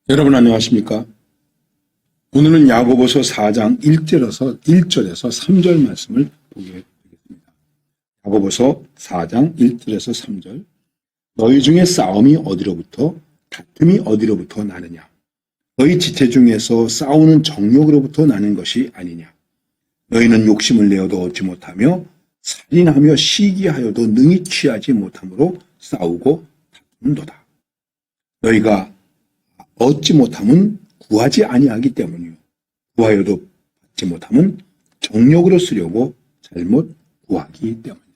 여러분 안녕하십니까? 오늘은 야고보서 4장 1절에서 3절 말씀을 보게 되겠습니다. 야고보서 4장 1절에서 3절. 너희 중에 싸움이 어디로부터 다툼이 어디로부터 나느냐? 너희 지체 중에서 싸우는 정욕으로부터 나는 것이 아니냐? 너희는 욕심을 내어도 얻지 못하며 살인하며 시기하여도 능히 취하지 못함으로 싸우고 다투는도다. 너희가 얻지 못함은 구하지 아니하기 때문이요. 구하여도 받지 못함은 정욕으로 쓰려고 잘못 구하기 때문이다.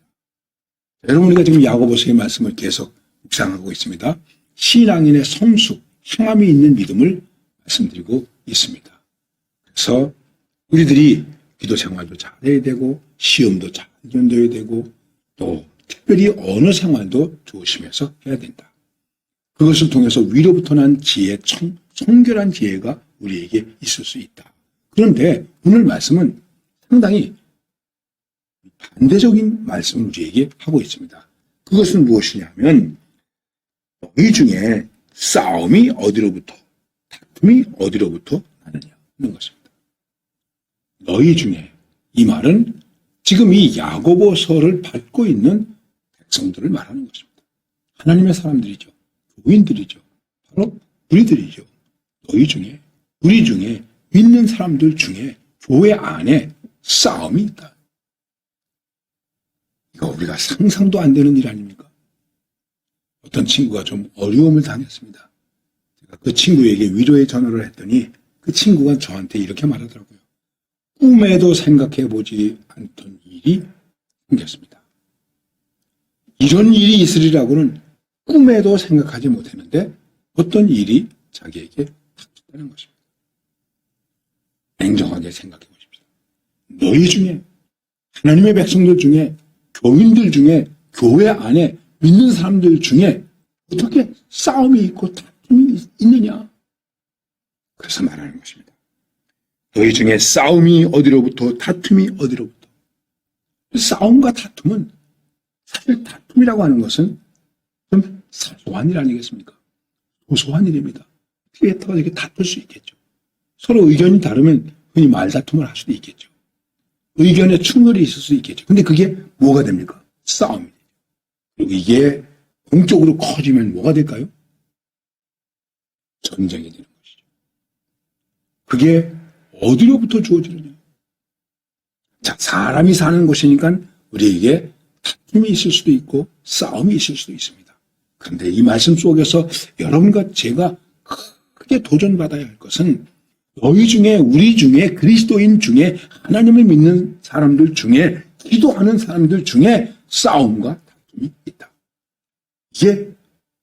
여러분, 우리가 지금 야고보서의 말씀을 계속 묵상하고 있습니다. 신앙인의 성숙, 행함이 있는 믿음을 말씀드리고 있습니다. 그래서 우리들이 기도 생활도 잘해야 되고 시험도 잘 견뎌야 되고 또 특별히 언어 생활도 조심해서 해야 된다. 그것을 통해서 위로부터 난 지혜, 성결한 지혜가 우리에게 있을 수 있다. 그런데 오늘 말씀은 상당히 반대적인 말씀을 우리에게 하고 있습니다. 그것은 무엇이냐면 너희 중에 싸움이 어디로부터, 다툼이 어디로부터 나느냐 하는 것입니다. 너희 중에, 이 말은 지금 이 야고보서를 받고 있는 백성들을 말하는 것입니다. 하나님의 사람들이죠. 교인들이죠. 바로 우리들이죠. 너희 중에, 우리 중에, 믿는 사람들 중에 교회 안에 싸움이 있다. 이거 우리가 상상도 안 되는 일 아닙니까? 어떤 친구가 좀 어려움을 당했습니다. 제가 그 친구에게 위로의 전화를 했더니 그 친구가 저한테 이렇게 말하더라고요. 꿈에도 생각해보지 않던 일이 생겼습니다. 이런 일이 있으리라고는 꿈에도 생각하지 못했는데 어떤 일이 자기에게 닥쳤다는 것입니다. 냉정하게 생각해 보십시오. 너희 중에, 하나님의 백성들 중에, 교인들 중에, 교회 안에 믿는 사람들 중에 어떻게 싸움이 있고 다툼이 있느냐? 그래서 말하는 것입니다. 너희 중에 싸움이 어디로부터, 다툼이 어디로부터. 싸움과 다툼은, 사실 다툼이라고 하는 것은 좀 사소한 일 아니겠습니까? 소소한 일입니다. 어떻게 이렇게 다툴 수 있겠죠? 서로 의견이 다르면 흔히 말다툼을 할 수도 있겠죠. 의견에 충돌이 있을 수 있겠죠. 근데 그게 뭐가 됩니까? 싸움이 되죠. 그리고 이게 공적으로 커지면 뭐가 될까요? 전쟁이 되는 것이죠. 그게 어디로부터 주어지느냐? 자, 사람이 사는 곳이니까 우리에게 다툼이 있을 수도 있고 싸움이 있을 수도 있습니다. 그런데 이 말씀 속에서 여러분과 제가 크게 도전받아야 할 것은 너희 중에, 우리 중에, 그리스도인 중에, 하나님을 믿는 사람들 중에, 기도하는 사람들 중에 싸움과 다툼이 있다. 이게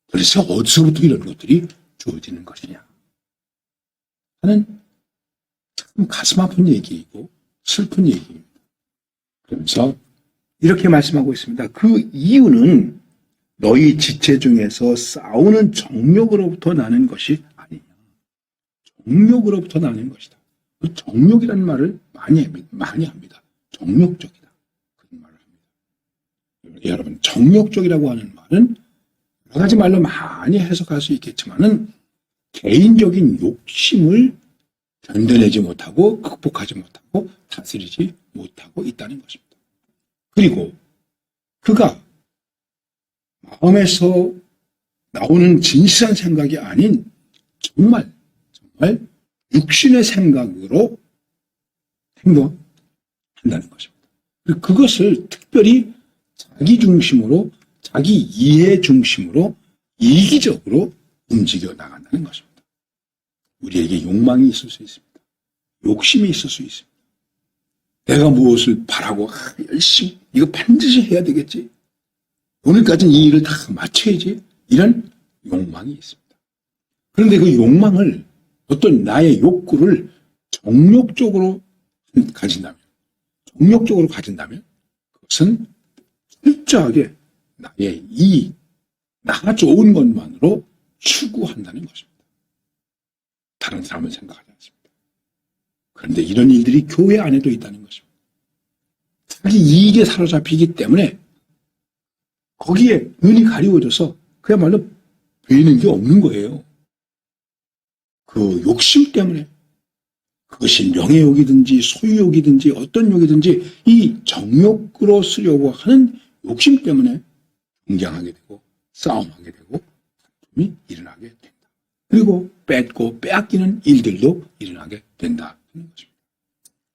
도대체 어디서부터 이런 것들이 주어지는 것이냐 하는 참 가슴 아픈 얘기이고 슬픈 얘기입니다. 그러면서 이렇게 말씀하고 있습니다. 그 이유는 너희 지체 중에서 싸우는 정욕으로부터 나는 것이 아니냐. 정욕으로부터 나는 것이다. 그 정욕이라는 말을 많이 합니다. 정욕적이다. 그런 말을 합니다. 여러분, 정욕적이라고 하는 말은 여러 가지 말로 많이 해석할 수 있겠지만은 개인적인 욕심을 견뎌내지 못하고 극복하지 못하고 다스리지 못하고 있다는 것입니다. 그리고 그가 마음에서 나오는 진실한 생각이 아닌 정말 육신의 생각으로 행동한다는 것입니다. 그것을 특별히 자기 중심으로, 자기 이해 중심으로 이기적으로 움직여 나간다는 것입니다. 우리에게 욕망이 있을 수 있습니다. 욕심이 있을 수 있습니다. 내가 무엇을 바라고 열심히 이거 반드시 해야 되겠지. 오늘까지는 이 일을 다 마쳐야지. 이런 욕망이 있습니다. 그런데 그 욕망을, 어떤 나의 욕구를 정욕적으로 가진다면 그것은 철저하게 나의 이익, 나 좋은 것만으로 추구한다는 것입니다. 다른 사람은 생각하지 않습니다. 그런데 이런 일들이 교회 안에도 있다는 것입니다. 자기 이익에 사로잡히기 때문에 거기에 눈이 가리워져서 그야말로 보이는 게 없는 거예요. 그 욕심 때문에 그것이 명예욕이든지 소유욕이든지 어떤 욕이든지 이 정욕으로 쓰려고 하는 욕심 때문에 경쟁하게 되고 싸움하게 되고 다툼이 일어나게 된다. 그리고 뺏고 빼앗기는 일들도 일어나게 된다는 것입니다.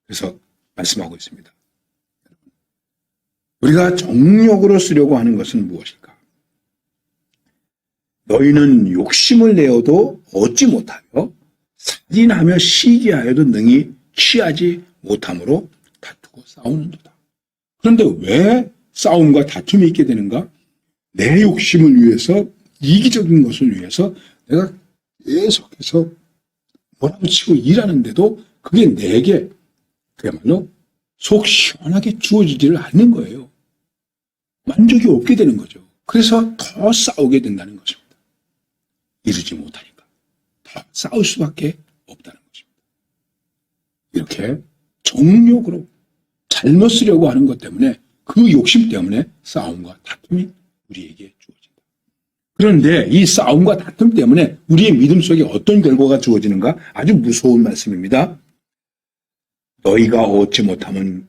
그래서 말씀하고 있습니다. 우리가 정욕으로 쓰려고 하는 것은 무엇일까? 너희는 욕심을 내어도 얻지 못하며 살인하며 시기하여도 능히 취하지 못함으로 다투고 싸우는도다. 그런데 왜 싸움과 다툼이 있게 되는가? 내 욕심을 위해서, 이기적인 것을 위해서 내가 계속해서 몰아붙이고 일하는데도 그게 내게 그야말로 속 시원하게 주어지지를 않는 거예요. 만족이 없게 되는 거죠. 그래서 더 싸우게 된다는 것입니다. 이루지 못하니까 더 싸울 수밖에 없다는 것입니다. 이렇게 정욕으로 잘못 쓰려고 하는 것 때문에 그 욕심 때문에 싸움과 다툼이 우리에게 주어진다. 그런데 이 싸움과 다툼 때문에 우리의 믿음 속에 어떤 결과가 주어지는가? 아주 무서운 말씀입니다. 너희가 얻지 못하면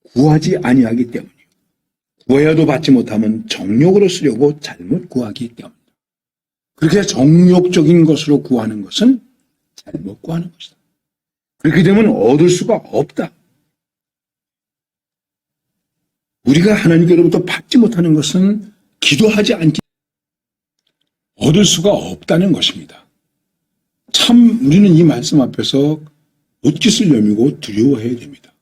구하지 아니하기 때문이요. 구해야도 받지 못하면 정욕으로 쓰려고 잘못 구하기 때문이다. 그렇게 정욕적인 것으로 구하는 것은 잘못 구하는 것이다. 그렇게 되면 얻을 수가 없다. 우리가 하나님께로부터 받지 못하는 것은 기도하지 않기 얻을 수가 없다는 것입니다. 참 우리는 이 말씀 앞에서 옷깃을 여미고 두려워해야 됩니다.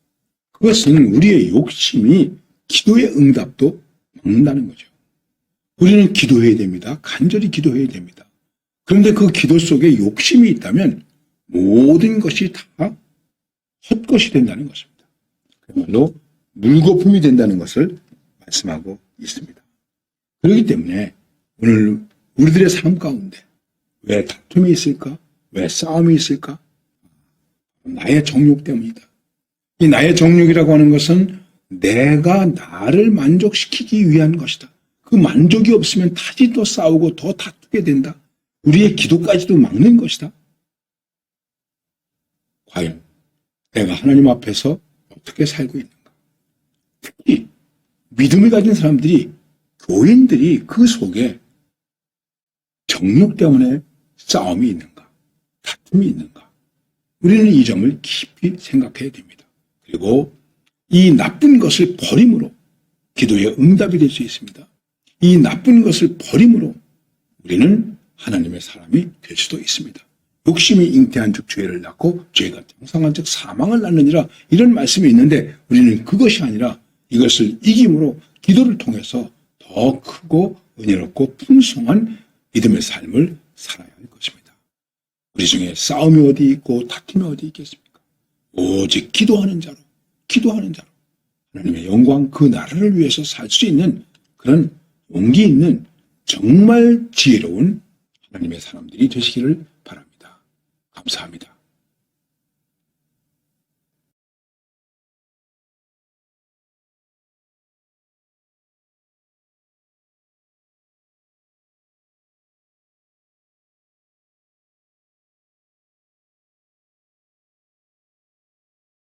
그것은 우리의 욕심이 기도의 응답도 막는다는 거죠. 우리는 기도해야 됩니다. 간절히 기도해야 됩니다. 그런데 그 기도 속에 욕심이 있다면 모든 것이 다 헛것이 된다는 것입니다. 그야말로 물거품이 된다는 것을 말씀하고 있습니다. 그렇기 때문에 오늘 우리들의 삶 가운데 왜 다툼이 있을까? 왜 싸움이 있을까? 나의 정욕 때문이다. 이 나의 정욕이라고 하는 것은 내가 나를 만족시키기 위한 것이다. 그 만족이 없으면 다시 또 싸우고 더 다투게 된다. 우리의 기도까지도 막는 것이다. 과연 내가 하나님 앞에서 어떻게 살고 있는가? 특히 믿음을 가진 사람들이, 교인들이 그 속에 정욕 때문에 싸움이 있는가? 다툼이 있는가? 우리는 이 점을 깊이 생각해야 됩니다. 그리고 이 나쁜 것을 버림으로 기도의 응답이 될 수 있습니다. 이 나쁜 것을 버림으로 우리는 하나님의 사람이 될 수도 있습니다. 욕심이 잉태한 즉 죄를 낳고 죄가 장성한 즉 사망을 낳느니라, 이런 말씀이 있는데 우리는 그것이 아니라 이것을 이김으로 기도를 통해서 더 크고 은혜롭고 풍성한 믿음의 삶을 살아야 할 것입니다. 우리 중에 싸움이 어디 있고 다툼이 어디 있겠습니까? 오직 기도하는 자로 하나님의 영광, 그 나라를 위해서 살 수 있는 그런 용기 있는 정말 지혜로운 하나님의 사람들이 되시기를 바랍니다. 감사합니다.